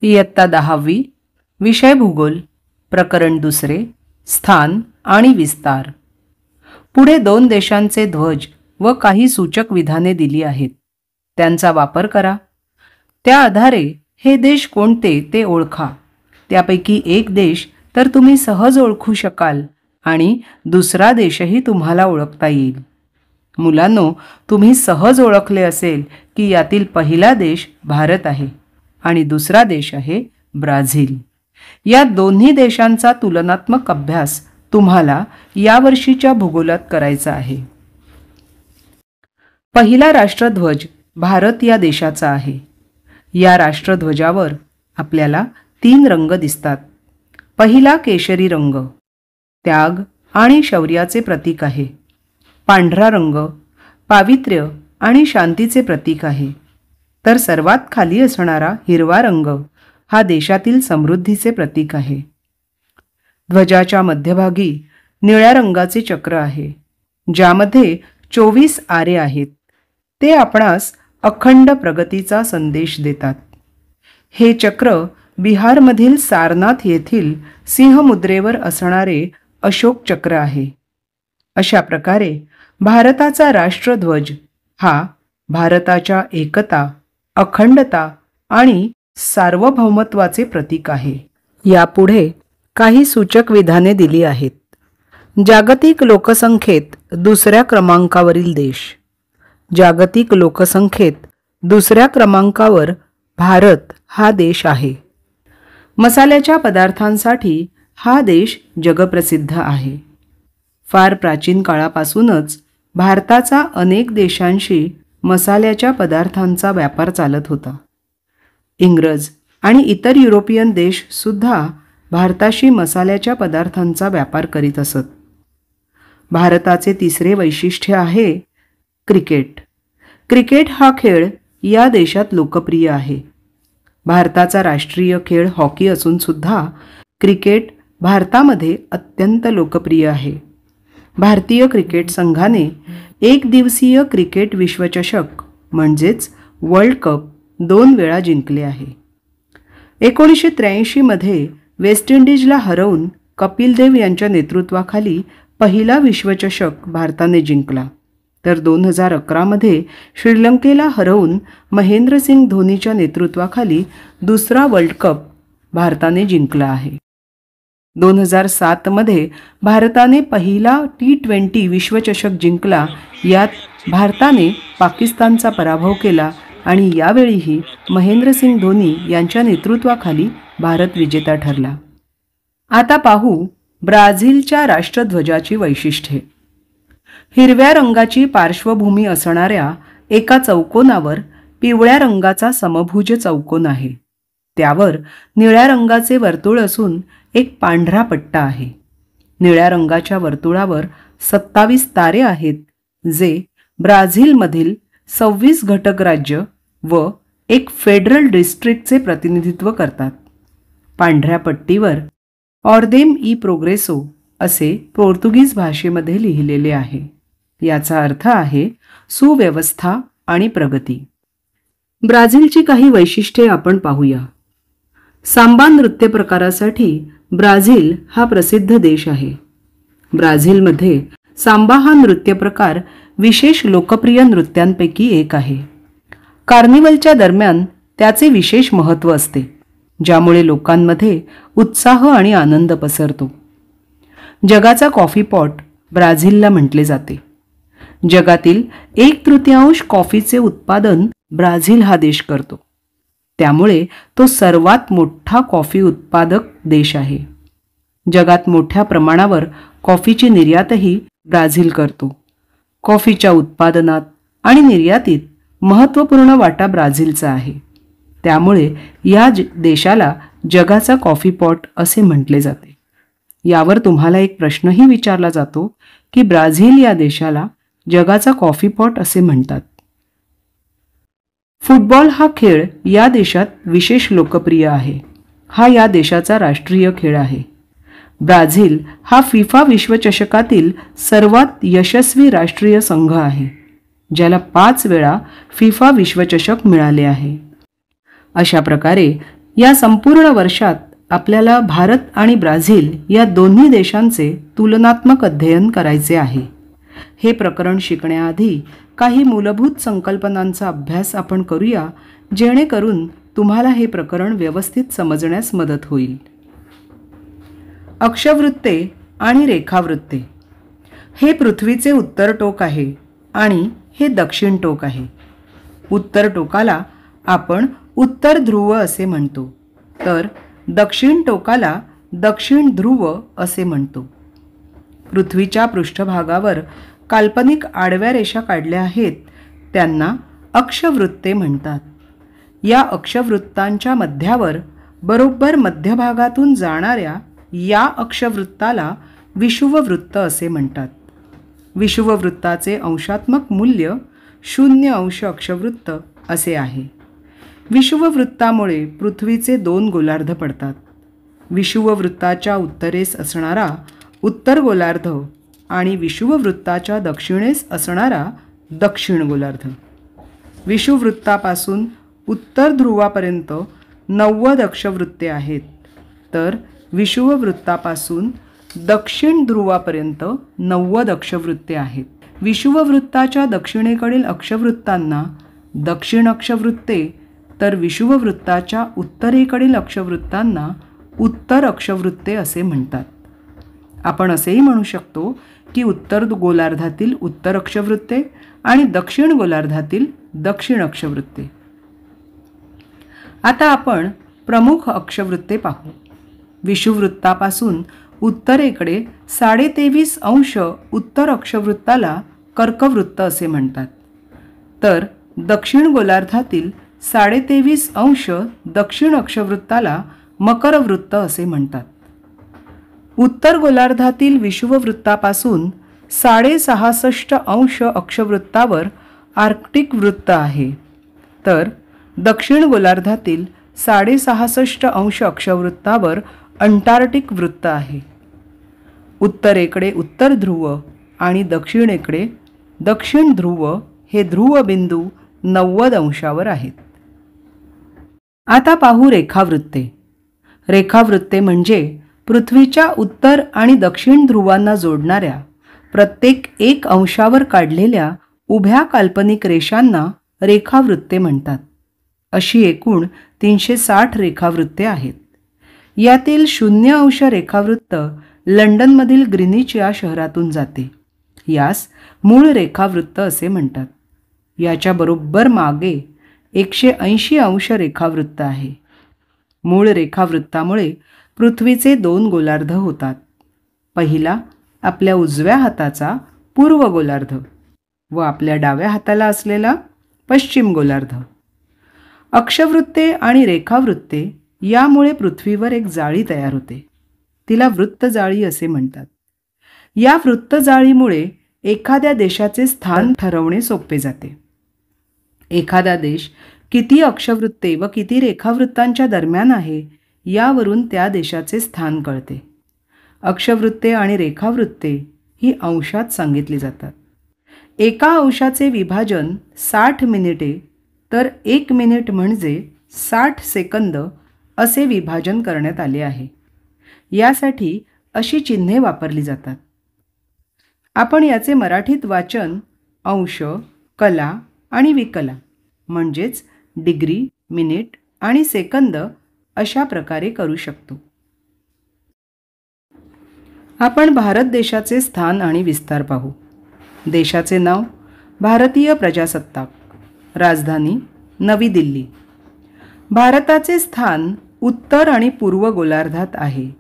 इयत्ता 10वी, विषय भूगोल, प्रकरण 2, स्थान आणि विस्तार. पुढे 2 देशांचे ध्वज व काही सूचक विधाने दिली आहेत. त्यांचा वापर करा. त्या आधारे हे देश कोणते ते ओळखा. त्यापैकी एक देश तर तुम्ही सहज ओळखू शकाल आणि दुसरा देशही तुम्हाला ओळखता येईल. मुलांनो, तुम्ही सहज ओळखले असेल की यातील पहिला देश भारत आहे आणि दुसरा देश आहे ब्राझील. या दोन्ही देशांचा तुलनात्मक अभ्यास तुम्हाला यावर्षीच्या भूगोलात करायचा आहे. पहिला राष्ट्रध्वज भारत या देशाचा आहे. या राष्ट्रध्वजावर आपल्याला 3 रंग दिसतात. पहिला केशरी रंग त्याग आणि शौर्याचे प्रतीक आहे. पांढरा रंग पावित्र्य आणि शांतीचे प्रतीक आहे. तर सर्वात खाली असणारा हिरवा रंग हा देशातील समृद्धीचे प्रतीक आहे. ध्वजाच्या मध्यभागी निळ्या रंगाचे चक्र आहे, ज्यामध्ये 24 आरे आहेत. ते आपणास अखंड प्रगतीचा संदेश देतात. हे चक्र बिहारमधील सारनाथ येथील सिंहमुद्रेवर असणारे अशोक चक्र आहे. अशा प्रकारे भारताचा राष्ट्रध्वज हा भारताच्या एकता, अखंडता आणि सार्वभौमत्वाचे प्रतीक आहे. यापुढे काही सूचक विधाने दिली आहेत. जागतिक लोकसंख्येत 2ऱ्या क्रमांकावरील देश. जागतिक लोकसंख्येत 2ऱ्या क्रमांकावर भारत हा देश आहे. मसाल्याच्या पदार्थांसाठी हा देश जगप्रसिद्ध आहे. फार प्राचीन काळापासूनच भारताचा अनेक देशांशी मसाल्याच्या पदार्थांचा व्यापार चालत होता. इंग्रज आणि इतर युरोपियन देश सुद्धा भारताशी मसाल्याच्या पदार्थांचा व्यापार करीत असत. भारताचे 3रे वैशिष्ट्य आहे क्रिकेट. क्रिकेट हा खेळ या देशात लोकप्रिय आहे. भारताचा राष्ट्रीय खेळ हॉकी असून सुद्धा क्रिकेट भारतामध्ये अत्यंत लोकप्रिय आहे. भारतीय क्रिकेट संघाने 1 दिवसीय क्रिकेट विश्वचषक म्हणजेच वर्ल्ड कप 2 वेळा जिंकले आहे. 1983 मध्ये वेस्ट इंडिजला हरवून कपिल देव यांच्या नेतृत्वाखाली पहिला विश्वचषक भारताने जिंकला. तर 2011 मध्ये श्रीलंकेला हरवून महेंद्रसिंग धोनीच्या नेतृत्वाखाली दुसरा वर्ल्ड कप भारताने जिंकला आहे. 2007 मध्ये भारताने पहिला T20 विश्वचषक जिंकला. यात भारताने पाकिस्तानचा पराभव केला आणि यावेळीही महेंद्रसिंग धोनी यांच्या नेतृत्वाखाली भारत विजेता ठरला. आता पाहू ब्राझीलच्या राष्ट्रध्वजाची वैशिष्ट्ये. हिरव्या रंगाची पार्श्वभूमी असणाऱ्या एका चौकोनावर पिवळ्या रंगाचा समभुज चौकोन आहे. त्यावर निळ्या रंगाचे वर्तुळ असून एक पांढरा पट्टा आहे. निळ्या रंगाच्या वर्तुळावर 27 तारे आहेत, जे ब्राझीलमधील 26 घटक राज्य व एक फेडरल डिस्ट्रिक्टचे प्रतिनिधित्व करतात. पांढऱ्या पट्टीवर ऑर्देम ई प्रोग्रेसो असे पोर्तुगीज भाषेमध्ये लिहिलेले आहे. याचा अर्थ आहे सुव्यवस्था आणि प्रगती. ब्राझीलची काही वैशिष्ट्ये आपण पाहूया. सांबा नृत्य प्रकारासाठी ब्राझील हा प्रसिद्ध देश आहे. ब्राझीलमध्ये सांबा हा नृत्य प्रकार विशेष लोकप्रिय नृत्यांपैकी एक आहे. कार्निवलच्या दरम्यान त्याचे विशेष महत्त्व असते, ज्यामुळे लोकांमध्ये उत्साह आणि आनंद पसरतो. जगाचा कॉफी पॉट ब्राझीलला म्हटले जाते. जगातील 1/3 कॉफीचे उत्पादन ब्राझील हा देश करतो. त्यामुळे तो सर्वात मोठा कॉफी उत्पादक देश आहे. जगात मोठ्या प्रमाणावर कॉफीची निर्यातही ब्राझील करतो. कॉफीच्या उत्पादनात आणि निर्यातीत महत्त्वपूर्ण वाटा ब्राझीलचा आहे. त्यामुळे या देशाला जगाचा कॉफी पॉट असे म्हटले जाते. यावर तुम्हाला एक प्रश्नही विचारला जातो की ब्राझील या देशाला जगाचा कॉफी पॉट असे म्हणतात. फुटबॉल हा खेळ या देशात विशेष लोकप्रिय आहे. हा या देशाचा राष्ट्रीय खेळ आहे. ब्राझील हा फिफा विश्वचषकातील सर्वात यशस्वी राष्ट्रीय संघ आहे, ज्याला 5 वेळा फिफा विश्वचषक मिळाले आहे. अशा प्रकारे या संपूर्ण वर्षात आपल्याला भारत आणि ब्राझील या दोन्ही देशांचे तुलनात्मक अध्ययन करायचे आहे. हे प्रकरण शिकण्याआधी काही मूलभूत संकल्पनांचा अभ्यास आपण करूया, जेणेकरून तुम्हाला हे प्रकरण व्यवस्थित समजण्यास मदत होईल. अक्षवृत्ते आणि रेखावृत्ते. हे पृथ्वीचे उत्तर टोक आहे आणि हे दक्षिण टोक आहे. उत्तर टोकाला आपण उत्तर ध्रुव असे म्हणतो, तर दक्षिण टोकाला दक्षिण ध्रुव असे म्हणतो. पृथ्वीच्या पृष्ठभागावर काल्पनिक आडव्या रेषा काढल्या आहेत, त्यांना अक्षवृत्ते म्हणतात. या अक्षवृत्तांच्या मध्यावर बरोबर मध्यभागातून जाणाऱ्या या अक्षवृत्ताला विषुववृत्त असे म्हणतात. विषुववृत्ताचे अंशात्मक मूल्य 0° अक्षवृत्त असे आहे. विषुववृत्तामुळे पृथ्वीचे 2 गोलार्ध पडतात. विषुववृत्ताच्या उत्तरेस असणारा उत्तर गोलार्ध आणि विषुववृत्ताच्या दक्षिणेस असणारा दक्षिण गोलार्ध. विषुववृत्तापासून उत्तर ध्रुवापर्यंत 90 अक्षवृत्ते आहेत, तर विषुववृत्तापासून दक्षिण ध्रुवापर्यंत 90 अक्षवृत्ते आहेत. विषुववृत्ताच्या दक्षिणेकडील अक्षवृत्तांना दक्षिण अक्षवृत्ते, तर विषुववृत्ताच्या उत्तरेकडील अक्षवृत्तांना उत्तर अक्षवृत्ते असे म्हणतात. आपण असेही म्हणू शकतो की उत्तर गोलार्धातील उत्तर अक्षवृत्ते आणि दक्षिण गोलार्धातील दक्षिण अक्षवृत्ते. आता आपण प्रमुख अक्षवृत्ते पाहू. विषुववृत्तापासून उत्तरेकडे 23.5° उत्तर अक्षवृत्ताला कर्कवृत्त असे म्हणतात, तर दक्षिण गोलार्धातील 23.5° दक्षिण अक्षवृत्ताला मकरवृत्त असे म्हणतात. उत्तर गोलार्धातील विषुववृत्तापासून 66.5° अक्षवृत्तावर आर्क्टिक वृत्त आहे, तर दक्षिण गोलार्धातील 66.5° अक्षवृत्तावर अंटार्क्टिक वृत्त आहे. उत्तरेकडे उत्तर ध्रुव आणि दक्षिणेकडे दक्षिण ध्रुव हे ध्रुवबिंदू 90° आहेत. आता पाहू रेखावृत्ते. रेखावृत्ते म्हणजे पृथ्वीच्या उत्तर आणि दक्षिण ध्रुवांना जोडणाऱ्या प्रत्येक 1° काढलेल्या उभ्या काल्पनिक रेषांना रेखावृत्ते म्हणतात. अशी एकूण 360 रेखावृत्ते आहेत. यातील 0° रेखावृत्त लंडनमधील ग्रीनिच या शहरातून जाते. यास मूळ रेखावृत्त असे म्हणतात. याच्या बरोबर मागे 180° रेखावृत्त आहे. मूळ रेखावृत्तामुळे पृथ्वीचे 2 गोलार्ध होतात. पहिला आपल्या उजव्या हाताचा पूर्व गोलार्ध व आपल्या डाव्या हाताला असलेला पश्चिम गोलार्ध. अक्षवृत्ते आणि रेखावृत्ते यामुळे पृथ्वीवर एक जाळी तयार होते. तिला वृत्तजाळी असे म्हणतात. या वृत्तजाळीमुळे एखाद्या देशाचे स्थान ठरवणे सोपे जाते. एखादा देश किती अक्षवृत्ते व किती रेखावृत्तांच्या दरम्यान आहे यावरून त्या देशाचे स्थान कळते. अक्षवृत्ते आणि रेखावृत्ते ही अंशात सांगितली जातात. एका अंशाचे विभाजन 60 मिनिटे, तर 1 मिनिट म्हणजे 60 सेकंद असे विभाजन करण्यात आले आहे. यासाठी अशी चिन्हे वापरली जातात. आपण याचे मराठीत वाचन अंश, कला आणि विकला म्हणजेच डिग्री, मिनिट आणि सेकंद अशा प्रकारे करू शकतो. आपण भारत देशाचे स्थान आणि विस्तार पाहू. देशाचे नाव भारतीय प्रजासत्ताक, राजधानी नवी दिल्ली. भारताचे स्थान उत्तर आणि पूर्व गोलार्धात आहे.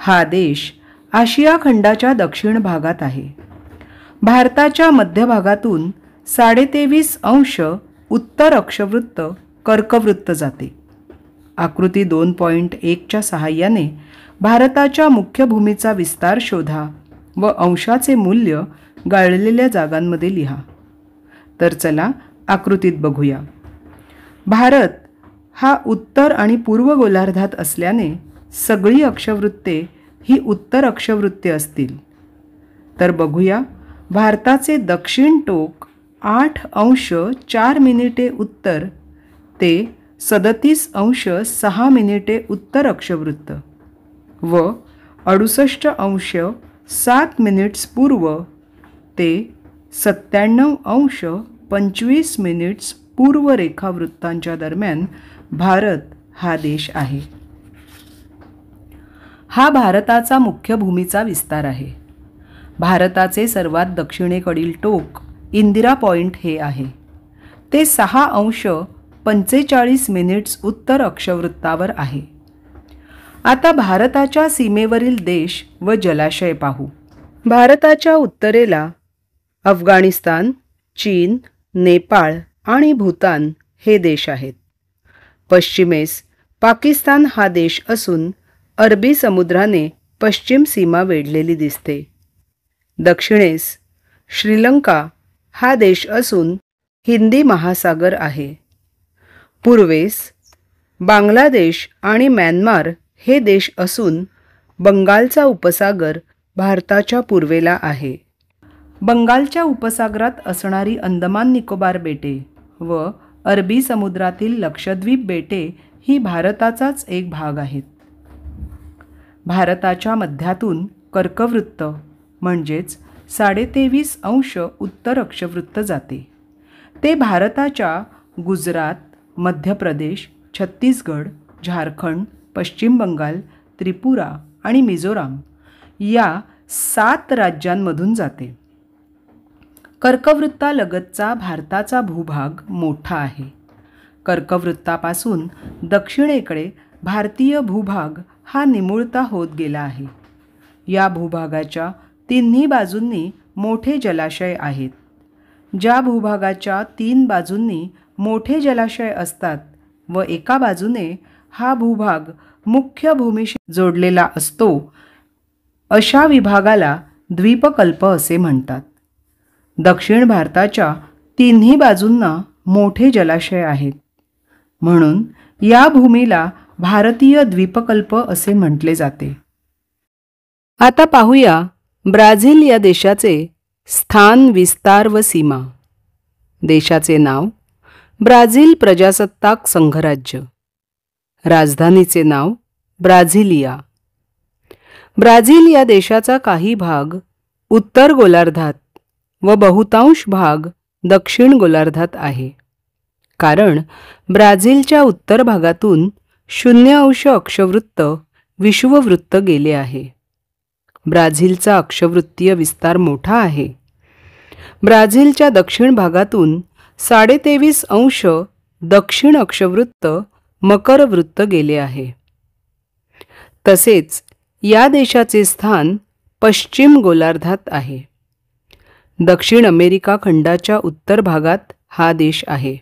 हा देश आशिया खंडाच्या दक्षिण भागात आहे. भारताच्या मध्यभागातून 23.5° उत्तर अक्षवृत्त कर्कवृत्त जाते. आकृती 2.1च्या सहाय्याने भारताच्या मुख्य भूमीचा विस्तार शोधा व अंशाचे मूल्य गाळलेल्या जागांमध्ये लिहा. तर चला आकृतीत बघूया. भारत हा उत्तर आणि पूर्व गोलार्धात असल्याने सगळी अक्षवृत्ते ही उत्तर अक्षवृत्ते असतील. तर बघूया, भारताचे दक्षिण टोक 8°4' उत्तर ते 37°6' उत्तर अक्षवृत्त व 68°7' पूर्व ते 97°25' पूर्व रेखावृत्तांच्या दरम्यान भारत हा देश आहे. हा भारताचा मुख्य भूमीचा विस्तार आहे. भारताचे सर्वात दक्षिणेकडील टोक इंदिरा पॉइंट हे आहे. ते 6°45' उत्तर अक्षवृत्तावर आहे. आता भारताच्या सीमेवरील देश व जलाशय पाहू. भारताच्या उत्तरेला अफगाणिस्तान, चीन, नेपाळ आणि भूतान हे देश आहेत. पश्चिमेस पाकिस्तान हा देश असून अरबी समुद्राने पश्चिम सीमा वेढलेली दिसते. दक्षिणेस श्रीलंका हा देश असून हिंदी महासागर आहे. पूर्वेस बांगलादेश आणि म्यानमार हे देश असून बंगालचा उपसागर भारताच्या पूर्वेला आहे. बंगालच्या उपसागरात असणारी अंदमान निकोबार बेटे व अरबी समुद्रातील लक्षद्वीप बेटे ही भारताचाच एक भाग आहेत. भारताच्या मध्यातून कर्कवृत्त म्हणजेच 23.5° उत्तर अक्षवृत्त जाते. ते भारताच्या गुजरात, मध्य प्रदेश, छत्तीसगड, झारखंड, पश्चिम बंगाल, त्रिपुरा आणि मिझोराम या 7 राज्यांमधून जाते. कर्कवृत्तालगतचा भारताचा भूभाग मोठा आहे. कर्कवृत्तापासून दक्षिणेकडे भारतीय भूभाग हा निमुळता होत गेला आहे. या भूभागाच्या तिन्ही बाजूंनी मोठे जलाशय आहेत. ज्या भूभागाच्या 3 बाजूंनी मोठे जलाशय असतात व एका बाजूने हा भूभाग मुख्य भूमीशी जोडलेला असतो, अशा विभागाला द्वीपकल्प असे म्हणतात. दक्षिण भारताच्या तिन्ही बाजूंना मोठे जलाशय आहेत, म्हणून या भूमीला भारतीय द्वीपकल्प असे म्हटले जाते. आता पाहूया ब्राझील या देशाचे स्थान, विस्तार व सीमा. देशाचे नाव ब्राझील प्रजासत्ताक संघराज्य. राजधानीचे नाव ब्राझिलिया. ब्राझील या देशाचा काही भाग उत्तर गोलार्धात व बहुतांश भाग दक्षिण गोलार्धात आहे. कारण ब्राझीलच्या उत्तर भागातून 0° अक्षवृत्त विषुववृत्त गेले आहे. ब्राझीलचा अक्षवृत्तीय विस्तार मोठा आहे. ब्राझीलच्या दक्षिण भागातून 23.5° दक्षिण अक्षवृत्त मकर वृत्त गेले आहे. तसेच या देशाचे स्थान पश्चिम गोलार्धात आहे. दक्षिण अमेरिका खंडाच्या उत्तर भागात हा देश आहे.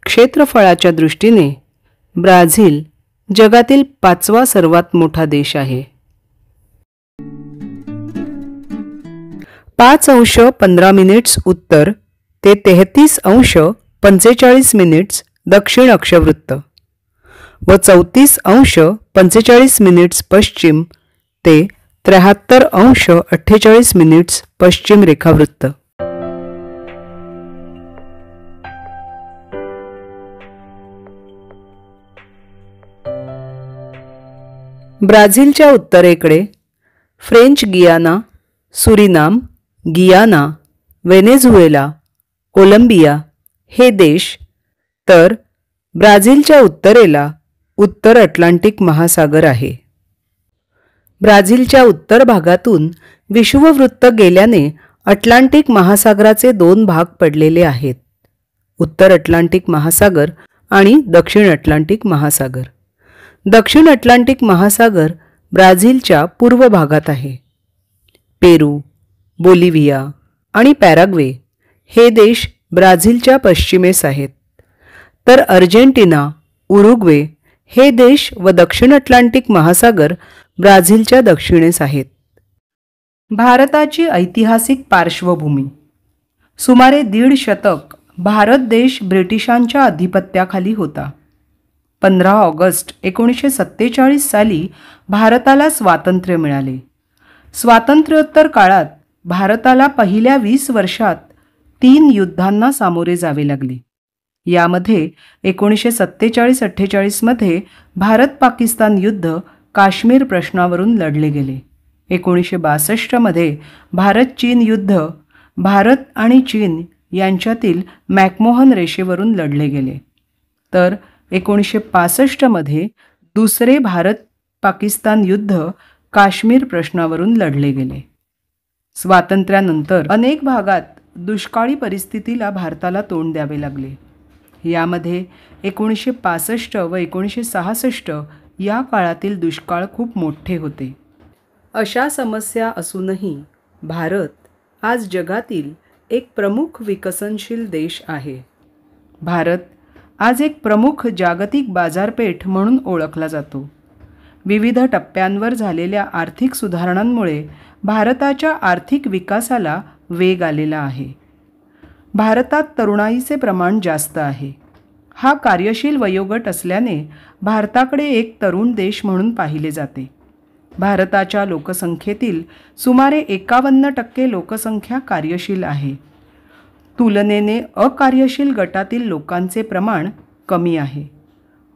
क्षेत्रफळाच्या दृष्टीने ब्राझील जगातील 5वा सर्वात मोठा देश आहे. 5°15' उत्तर ते 33°45' दक्षिण अक्षवृत्त व 34°45' पश्चिम ते 73°48' पश्चिम रेखावृत्त. ब्राझीलच्या उत्तरेकडे फ्रेंच गियाना, सुरिनाम, गियाना, व्हेनेझुएला, कोलंबिया हे देश, तर ब्राझीलच्या उत्तरेला उत्तर अटलांटिक महासागर आहे. ब्राझीलच्या उत्तर भागातून विषुववृत्त गेल्याने अटलांटिक महासागराचे 2 भाग पडलेले आहेत, उत्तर अटलांटिक महासागर आणि दक्षिण अटलांटिक महासागर. दक्षिण अटलांटिक महासागर ब्राझीलच्या पूर्व भागात आहे. पेरू, बोलिव्हिया आणि पॅराग्वे हे देश ब्राझीलच्या पश्चिमेस आहेत, तर अर्जेंटिना, उरुग्वे हे देश व दक्षिण अटलांटिक महासागर ब्राझीलच्या दक्षिणेस आहेत. भारताची ऐतिहासिक पार्श्वभूमी. सुमारे 1.5 शतक भारत देश ब्रिटिशांच्या अधिपत्याखाली होता. 15 ऑगस्ट 1947 साली भारताला स्वातंत्र्य मिळाले. स्वातंत्र्योत्तर काळात भारताला पहिल्या 20 वर्षात 3 युद्धांना सामोरे जावे लागले. यामध्ये 1947-48 मध्ये भारत पाकिस्तान युद्ध काश्मीर प्रश्नावरून लढले गेले. 1962 मध्ये भारत चीन युद्ध भारत आणि चीन यांच्यातील मॅकमोहन रेषेवरून लढले गेले. तर 1965 मध्ये दुसरे भारत पाकिस्तान युद्ध काश्मीर प्रश्नावरून लढले गेले. स्वातंत्र्यानंतर अनेक भागात दुष्काळी परिस्थितीला भारताला तोंड द्यावे लागले. यामध्ये 1965 व 1966 या काळातील दुष्काळ खूप मोठे होते. अशा समस्या असूनही भारत आज जगातील एक प्रमुख विकसनशील देश आहे. भारत आज एक प्रमुख जागतिक बाजारपेठ म्हणून ओळखला जातो. विविध टप्प्यांवर झालेल्या आर्थिक सुधारणांमुळे भारताच्या आर्थिक विकासाला वेग आलेला आहे. भारतात तरुणाईचे प्रमाण जास्त आहे. हा कार्यशील वयोगट असल्याने भारताकडे एक तरुण देश म्हणून पाहिले जाते. भारताच्या लोकसंख्येतील सुमारे 51% लोकसंख्या कार्यशील आहे. तुलनेने अकार्यशील गटातील लोकांचे प्रमाण कमी आहे.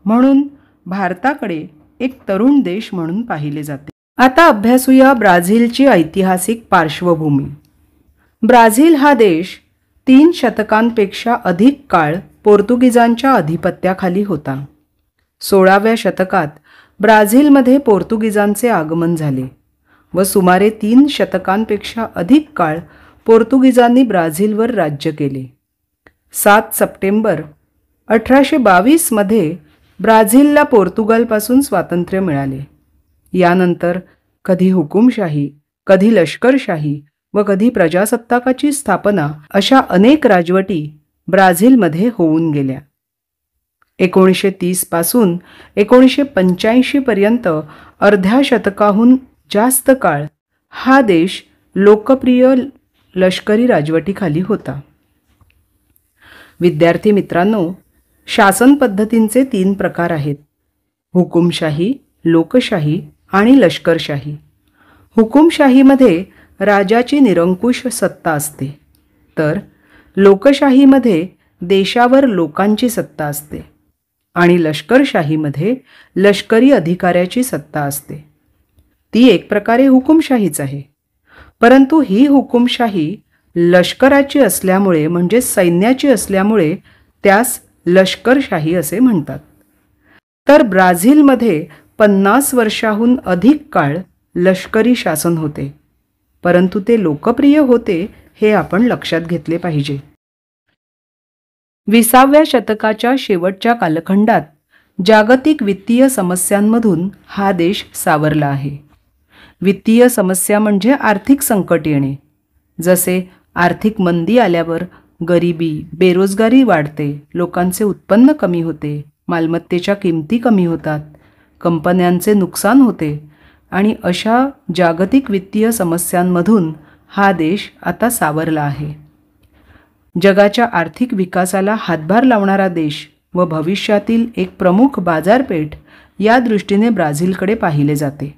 म्हणून भारताकडे एक तरुण देश म्हणून पाहिले जाते. आता अभ्यासूया ब्राझीलची ऐतिहासिक पार्श्वभूमी. ब्राझील हा देश 3 शतकांपेक्षा अधिक काळ पोर्तुगीजांच्या अधिपत्याखाली होता. 16व्या शतकात ब्राझीलमध्ये पोर्तुगीजांचे आगमन झाले व सुमारे 3 शतकांपेक्षा अधिक काळ पोर्तुगीजांनी ब्राझीलवर राज्य केले. 7 सप्टेंबर 1822 मध्ये ब्राझीलला पोर्तुगालपासून स्वातंत्र्य मिळाले. यानंतर कधी हुकुमशाही, कधी लष्करशाही व कधी प्रजासत्ताकाची स्थापना अशा अनेक राजवटी ब्राझीलमध्ये होऊन गेल्या. 1930 पासून 1985 पर्यंत अर्ध्या शतकाहून जास्त काळ हा देश लोकप्रिय लष्करी राजवटीखाली होता. विद्यार्थी मित्रांनो, शासन पद्धतींचे 3 प्रकार आहेत: हुकुमशाही, लोकशाही आणि लष्करशाही. हुकुमशाहीमध्ये राजाची निरंकुश सत्ता असते, तर लोकशाहीमध्ये देशावर लोकांची सत्ता असते आणि लष्करशाहीमध्ये लष्करी अधिकाऱ्याची सत्ता असते. ती एक प्रकारे हुकुमशाहीच आहे. परंतु ही हुकुमशाही लष्कराची असल्यामुळे म्हणजे सैन्याची असल्यामुळे त्यास लष्करशाही असे म्हणतात. तर ब्राझीलमध्ये 50 वर्षाहून अधिक काळ लष्करी शासन होते, परंतु ते लोकप्रिय होते हे आपण लक्षात घेतले पाहिजे. 20व्या शतकाच्या शेवटच्या कालखंडात जागतिक वित्तीय समस्यांमधून हा देश सावरला आहे. वित्तीय समस्या म्हणजे आर्थिक संकट येणे. जसे आर्थिक मंदी आल्यावर गरिबी, बेरोजगारी वाढते, लोकांचे उत्पन्न कमी होते, मालमत्तेच्या किमती कमी होतात, कंपन्यांचे नुकसान होते आणि अशा जागतिक वित्तीय समस्यांमधून हा देश आता सावरला आहे. जगाच्या आर्थिक विकासाला हातभार लावणारा देश व भविष्यातील एक प्रमुख बाजारपेठ या दृष्टीने ब्राझीलकडे पाहिले जाते.